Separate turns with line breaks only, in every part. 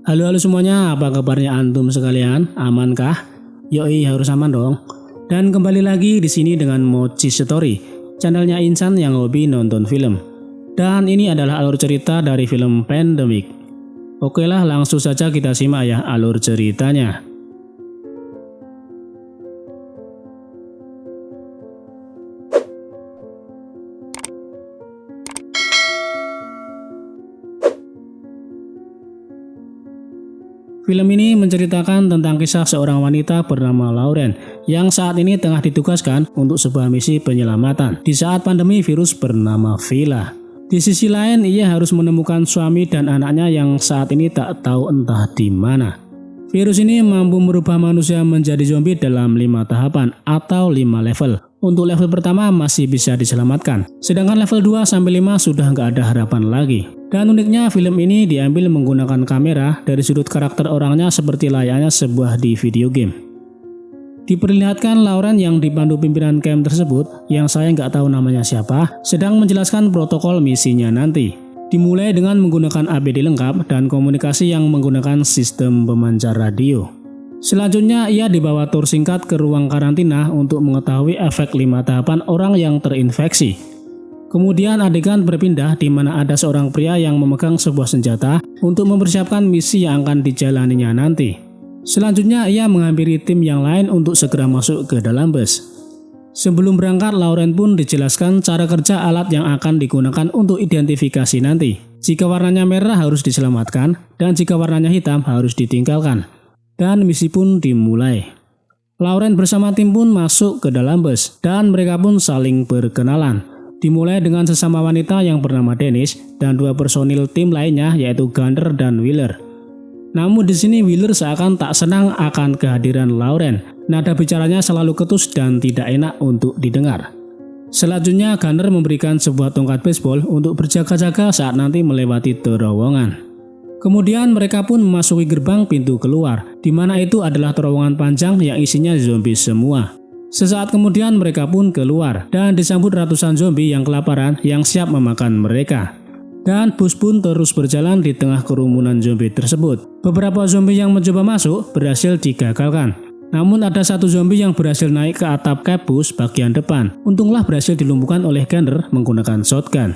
Halo semuanya, apa kabarnya antum sekalian? Amankah? Yoi, harus aman dong. Dan kembali lagi di sini dengan Mochi Story, channelnya insan yang hobi nonton film. Dan ini adalah alur cerita dari film Pandemic. Oke lah, langsung saja kita simak ya alur ceritanya. Film ini menceritakan tentang kisah seorang wanita bernama Lauren yang saat ini tengah ditugaskan untuk sebuah misi penyelamatan di saat pandemi virus bernama Vila. Di sisi lain, ia harus menemukan suami dan anaknya yang saat ini tak tahu entah di mana. Virus ini mampu merubah manusia menjadi zombie dalam 5 tahapan atau 5 level. Untuk level pertama masih bisa diselamatkan, sedangkan level 2 sampai 5 sudah nggak ada harapan lagi. Dan uniknya film ini diambil menggunakan kamera dari sudut karakter orangnya seperti layaknya sebuah di video game. Diperlihatkan Lauren yang dipandu pimpinan camp tersebut, yang saya nggak tahu namanya siapa, sedang menjelaskan protokol misinya nanti. Dimulai dengan menggunakan APD lengkap dan komunikasi yang menggunakan sistem pemancar radio. Selanjutnya ia dibawa tur singkat ke ruang karantina untuk mengetahui efek 5 tahapan orang yang terinfeksi. Kemudian adegan berpindah di mana ada seorang pria yang memegang sebuah senjata untuk mempersiapkan misi yang akan dijalaninya nanti. Selanjutnya ia menghampiri tim yang lain untuk segera masuk ke dalam bus. Sebelum berangkat, Lauren pun dijelaskan cara kerja alat yang akan digunakan untuk identifikasi nanti. Jika warnanya merah harus diselamatkan, dan jika warnanya hitam harus ditinggalkan. Dan misi pun dimulai. Lauren bersama tim pun masuk ke dalam bus, dan mereka pun saling berkenalan. Dimulai dengan sesama wanita yang bernama Dennis dan 2 personil tim lainnya yaitu Gunner dan Wheeler. Namun di sini Wheeler seakan tak senang akan kehadiran Lauren. Nada bicaranya selalu ketus dan tidak enak untuk didengar. Selanjutnya Gunner memberikan sebuah tongkat baseball untuk berjaga-jaga saat nanti melewati terowongan. Kemudian mereka pun memasuki gerbang pintu keluar, di mana itu adalah terowongan panjang yang isinya zombie semua. Sesaat kemudian mereka pun keluar dan disambut ratusan zombie yang kelaparan yang siap memakan mereka. Dan bus pun terus berjalan di tengah kerumunan zombie tersebut. Beberapa zombie yang mencoba masuk berhasil digagalkan. Namun ada satu zombie yang berhasil naik ke atap cab bus bagian depan. Untunglah berhasil dilumpuhkan oleh Gunner menggunakan shotgun.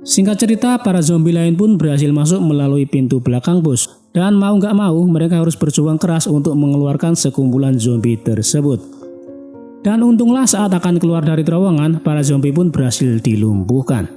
Singkat cerita, para zombie lain pun berhasil masuk melalui pintu belakang bus. Dan mau nggak mau, mereka harus berjuang keras untuk mengeluarkan sekumpulan zombie tersebut. Dan untunglah saat akan keluar dari terowongan, para zombie pun berhasil dilumpuhkan.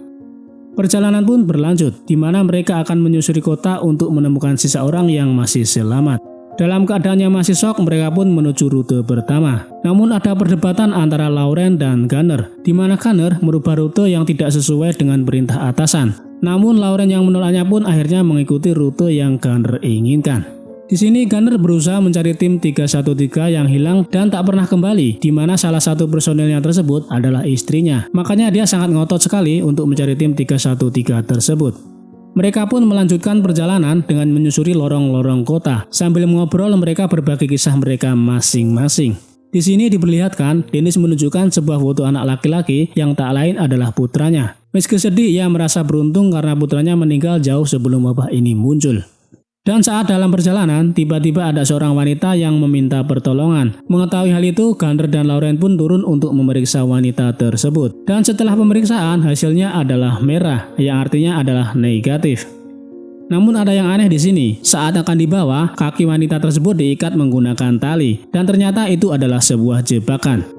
Perjalanan pun berlanjut, di mana mereka akan menyusuri kota untuk menemukan sisa orang yang masih selamat. Dalam keadaan yang masih shock, mereka pun menuju rute pertama. Namun ada perdebatan antara Lauren dan Gunner, di mana Gunner merubah rute yang tidak sesuai dengan perintah atasan. Namun Lauren yang menolaknya pun akhirnya mengikuti rute yang Gunner inginkan. Di sini Gunner berusaha mencari tim 313 yang hilang dan tak pernah kembali, di mana salah satu personilnya tersebut adalah istrinya. Makanya dia sangat ngotot sekali untuk mencari tim 313 tersebut. Mereka pun melanjutkan perjalanan dengan menyusuri lorong-lorong kota. Sambil mengobrol, mereka berbagi kisah mereka masing-masing. Di sini diperlihatkan Dennis menunjukkan sebuah foto anak laki-laki yang tak lain adalah putranya. Meski sedih, ia merasa beruntung karena putranya meninggal jauh sebelum wabah ini muncul. Dan saat dalam perjalanan, tiba-tiba ada seorang wanita yang meminta pertolongan. Mengetahui hal itu, Gunner dan Lauren pun turun untuk memeriksa wanita tersebut. Dan setelah pemeriksaan, hasilnya adalah merah, yang artinya adalah negatif. Namun ada yang aneh di sini. Saat akan dibawa, kaki wanita tersebut diikat menggunakan tali. Dan ternyata itu adalah sebuah jebakan.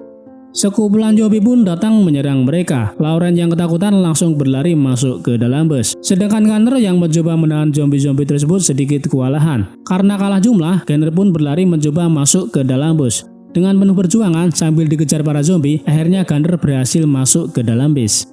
Sekumpulan zombie pun datang menyerang mereka. Lauren yang ketakutan langsung berlari masuk ke dalam bus. Sedangkan Gunner yang mencoba menahan zombie-zombie tersebut sedikit kewalahan. Karena kalah jumlah, Gunner pun berlari mencoba masuk ke dalam bus. Dengan penuh perjuangan sambil dikejar para zombie, akhirnya Gunner berhasil masuk ke dalam bus.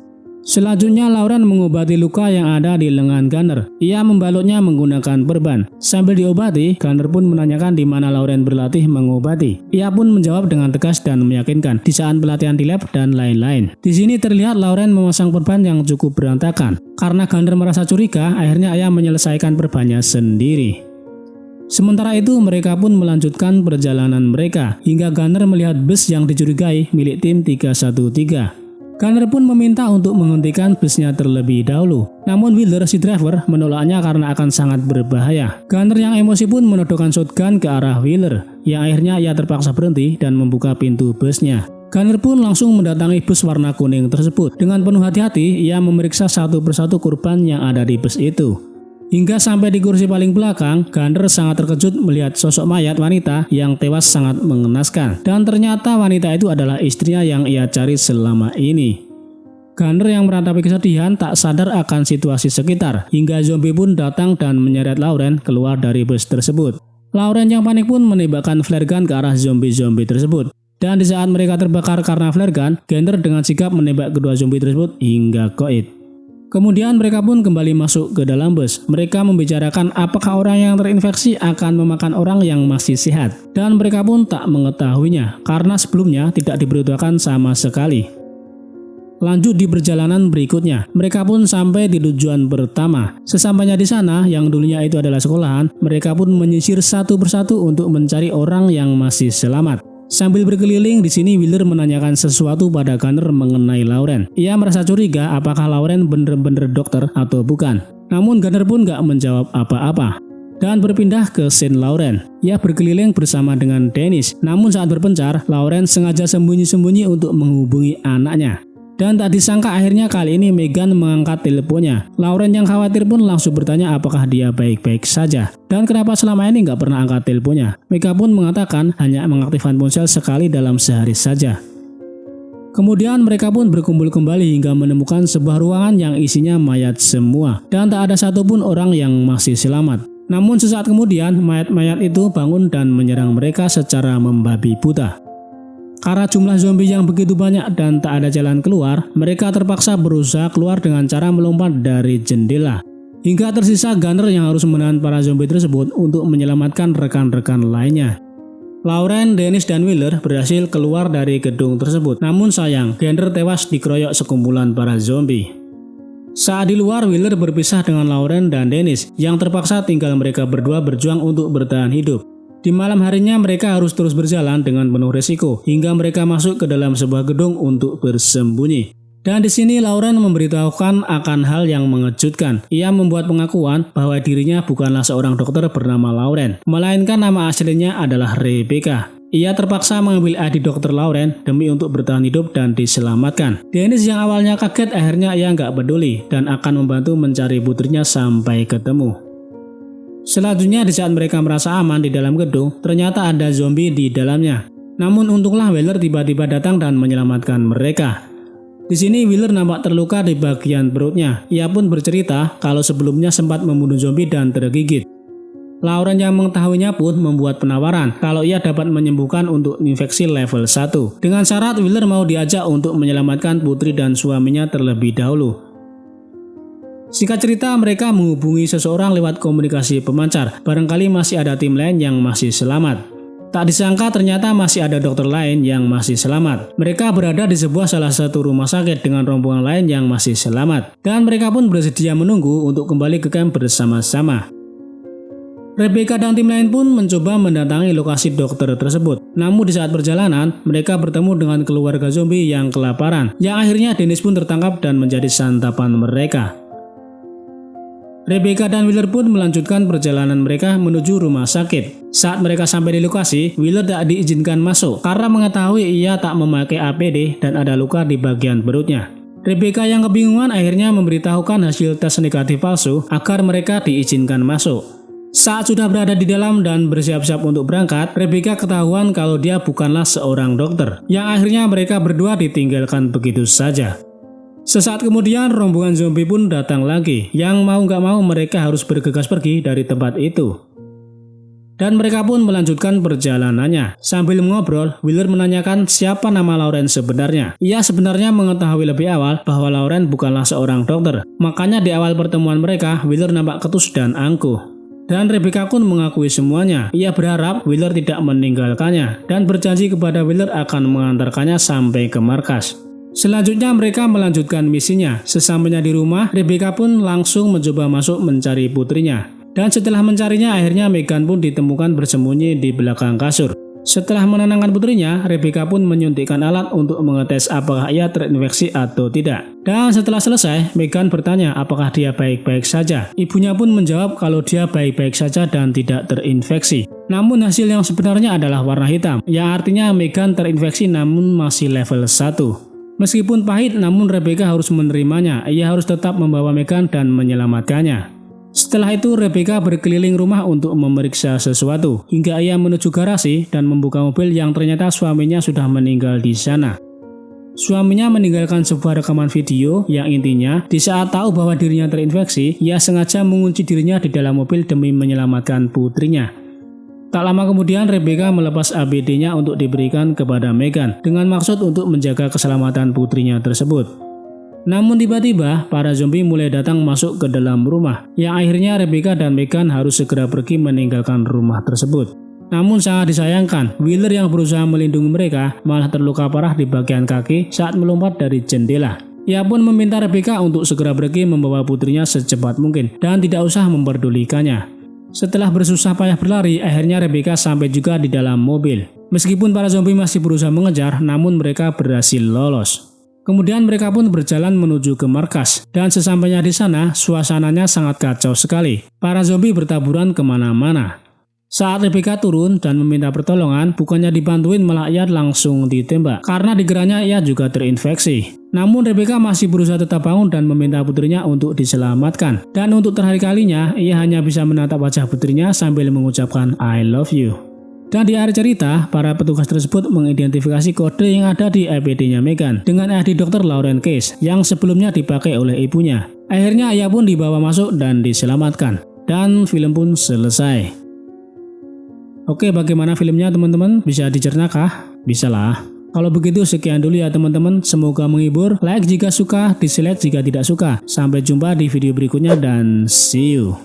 Selanjutnya Lauren mengobati luka yang ada di lengan Gunner. Ia membalutnya menggunakan perban. Sambil diobati, Gunner pun menanyakan di mana Lauren berlatih mengobati. Ia pun menjawab dengan tegas dan meyakinkan di saat pelatihan di lab dan lain-lain. Di sini terlihat Lauren memasang perban yang cukup berantakan. Karena Gunner merasa curiga, akhirnya ia menyelesaikan perbannya sendiri. Sementara itu mereka pun melanjutkan perjalanan mereka hingga Gunner melihat bus yang dicurigai milik tim 313. Gunner pun meminta untuk menghentikan busnya terlebih dahulu. Namun Wheeler, si driver, menolaknya karena akan sangat berbahaya. Gunner yang emosi pun menodongkan shotgun ke arah Wheeler, yang akhirnya ia terpaksa berhenti dan membuka pintu busnya. Gunner pun langsung mendatangi bus warna kuning tersebut. Dengan penuh hati-hati, ia memeriksa satu persatu korban yang ada di bus itu. Hingga sampai di kursi paling belakang, Gunner sangat terkejut melihat sosok mayat wanita yang tewas sangat mengenaskan. Dan ternyata wanita itu adalah istrinya yang ia cari selama ini. Gunner yang meratapi kesedihan tak sadar akan situasi sekitar, hingga zombie pun datang dan menyeret Lauren keluar dari bus tersebut. Lauren yang panik pun menembakkan flare gun ke arah zombie-zombie tersebut. Dan di saat mereka terbakar karena flare gun, Gunner dengan sigap menembak kedua zombie tersebut hingga koit. Kemudian mereka pun kembali masuk ke dalam bus. Mereka membicarakan apakah orang yang terinfeksi akan memakan orang yang masih sehat. Dan mereka pun tak mengetahuinya, karena sebelumnya tidak diberitahukan sama sekali. Lanjut di perjalanan berikutnya, mereka pun sampai di tujuan pertama. Sesampainya di sana, yang dulunya itu adalah sekolahan, mereka pun menyisir satu persatu untuk mencari orang yang masih selamat. Sambil berkeliling di sini, Wheeler menanyakan sesuatu pada Gunner mengenai Lauren. Ia merasa curiga apakah Lauren bener-bener dokter atau bukan. Namun Gunner pun gak menjawab apa-apa. Dan berpindah ke scene Lauren. Ia berkeliling bersama dengan Dennis. Namun saat berpencar, Lauren sengaja sembunyi-sembunyi untuk menghubungi anaknya. Dan tak disangka akhirnya kali ini Megan mengangkat teleponnya. Lauren yang khawatir pun langsung bertanya apakah dia baik-baik saja. Dan kenapa selama ini nggak pernah angkat teleponnya. Megan pun mengatakan hanya mengaktifkan ponsel sekali dalam sehari saja. Kemudian mereka pun berkumpul kembali hingga menemukan sebuah ruangan yang isinya mayat semua. Dan tak ada satupun orang yang masih selamat. Namun sesaat kemudian mayat-mayat itu bangun dan menyerang mereka secara membabi buta. Karena jumlah zombie yang begitu banyak dan tak ada jalan keluar, mereka terpaksa berusaha keluar dengan cara melompat dari jendela. Hingga tersisa Gunner yang harus menahan para zombie tersebut untuk menyelamatkan rekan-rekan lainnya. Lauren, Dennis, dan Wheeler berhasil keluar dari gedung tersebut. Namun sayang, Gunner tewas dikeroyok sekumpulan para zombie. Saat di luar, Wheeler berpisah dengan Lauren dan Dennis, yang terpaksa tinggal mereka berdua berjuang untuk bertahan hidup. Di malam harinya mereka harus terus berjalan dengan penuh resiko hingga mereka masuk ke dalam sebuah gedung untuk bersembunyi. Dan di sini Lauren memberitahukan akan hal yang mengejutkan. Ia membuat pengakuan bahwa dirinya bukanlah seorang dokter bernama Lauren, melainkan nama aslinya adalah Rebecca. Ia terpaksa mengambil ID dokter Lauren demi untuk bertahan hidup dan diselamatkan. Dennis yang awalnya kaget akhirnya ia nggak peduli dan akan membantu mencari putrinya sampai ketemu. Selanjutnya di saat mereka merasa aman di dalam gedung, ternyata ada zombie di dalamnya. Namun untunglah Wheeler tiba-tiba datang dan menyelamatkan mereka. Di sini Wheeler nampak terluka di bagian perutnya. Ia pun bercerita kalau sebelumnya sempat membunuh zombie dan tergigit. Lauren yang mengetahuinya pun membuat penawaran kalau ia dapat menyembuhkan untuk infeksi level 1. Dengan syarat Wheeler mau diajak untuk menyelamatkan putri dan suaminya terlebih dahulu. Singkat cerita, mereka menghubungi seseorang lewat komunikasi pemancar. Barangkali masih ada tim lain yang masih selamat. Tak disangka ternyata masih ada dokter lain yang masih selamat. Mereka berada di salah satu rumah sakit dengan rombongan lain yang masih selamat. Dan mereka pun bersedia menunggu untuk kembali ke camp bersama-sama. Rebecca dan tim lain pun mencoba mendatangi lokasi dokter tersebut. Namun di saat perjalanan, mereka bertemu dengan keluarga zombie yang kelaparan. Yang akhirnya Dennis pun tertangkap dan menjadi santapan mereka. Rebecca dan Wheeler pun melanjutkan perjalanan mereka menuju rumah sakit. Saat mereka sampai di lokasi, Wheeler tak diizinkan masuk karena mengetahui ia tak memakai APD dan ada luka di bagian perutnya. Rebecca yang kebingungan akhirnya memberitahukan hasil tes negatif palsu agar mereka diizinkan masuk. Saat sudah berada di dalam dan bersiap-siap untuk berangkat, Rebecca ketahuan kalau dia bukanlah seorang dokter. Yang akhirnya mereka berdua ditinggalkan begitu saja. Sesaat kemudian rombongan zombie pun datang lagi. Yang mau gak mau mereka harus bergegas pergi dari tempat itu. Dan mereka pun melanjutkan perjalanannya. Sambil mengobrol, Wheeler menanyakan siapa nama Lauren sebenarnya. Ia sebenarnya mengetahui lebih awal bahwa Lauren bukanlah seorang dokter. Makanya di awal pertemuan mereka, Wheeler nampak ketus dan angkuh. Dan Rebecca pun mengakui semuanya. Ia berharap Wheeler tidak meninggalkannya dan berjanji kepada Wheeler akan mengantarkannya sampai ke markas. Selanjutnya mereka melanjutkan misinya. Sesampainya di rumah, Rebecca pun langsung mencoba masuk mencari putrinya. Dan setelah mencarinya, akhirnya Megan pun ditemukan bersembunyi di belakang kasur. Setelah menenangkan putrinya, Rebecca pun menyuntikkan alat untuk mengetes apakah ia terinfeksi atau tidak. Dan setelah selesai, Meghan bertanya apakah dia baik-baik saja. Ibunya pun menjawab kalau dia baik-baik saja dan tidak terinfeksi. Namun hasil yang sebenarnya adalah warna hitam, yang artinya Meghan terinfeksi namun masih level 1. Meskipun pahit, namun Rebecca harus menerimanya. Ia harus tetap membawa Meghan dan menyelamatkannya. Setelah itu, Rebecca berkeliling rumah untuk memeriksa sesuatu, hingga ia menuju garasi dan membuka mobil yang ternyata suaminya sudah meninggal di sana. Suaminya meninggalkan sebuah rekaman video yang intinya, di saat tahu bahwa dirinya terinfeksi, ia sengaja mengunci dirinya di dalam mobil demi menyelamatkan putrinya. Tak lama kemudian, Rebecca melepas APD-nya untuk diberikan kepada Meghan, dengan maksud untuk menjaga keselamatan putrinya tersebut. Namun tiba-tiba, para zombie mulai datang masuk ke dalam rumah, yang akhirnya Rebecca dan Meghan harus segera pergi meninggalkan rumah tersebut. Namun sangat disayangkan, Wheeler yang berusaha melindungi mereka malah terluka parah di bagian kaki saat melompat dari jendela. Ia pun meminta Rebecca untuk segera pergi membawa putrinya secepat mungkin dan tidak usah memperdulikannya. Setelah bersusah payah berlari, akhirnya Rebecca sampai juga di dalam mobil. Meskipun para zombie masih berusaha mengejar, namun mereka berhasil lolos. Kemudian mereka pun berjalan menuju ke markas, dan sesampainya di sana, suasananya sangat kacau sekali. Para zombie bertaburan kemana-mana. Saat Rebecca turun dan meminta pertolongan, bukannya dibantuin malah ia langsung ditembak, karena di gerahnya ia juga terinfeksi. Namun Rebecca masih berusaha tetap bangun dan meminta putrinya untuk diselamatkan. Dan untuk terakhir kalinya, ia hanya bisa menatap wajah putrinya sambil mengucapkan I love you. Dan di akhir cerita, para petugas tersebut mengidentifikasi kode yang ada di APD-nya Meghan dengan ID Dr. Lauren Case yang sebelumnya dipakai oleh ibunya. Akhirnya ia pun dibawa masuk dan diselamatkan. Dan film pun selesai. Oke, bagaimana filmnya teman-teman? Bisa dicernakah? Bisalah. Kalau begitu sekian dulu ya teman-teman. Semoga menghibur. Like jika suka, dislike jika tidak suka. Sampai jumpa di video berikutnya dan see you.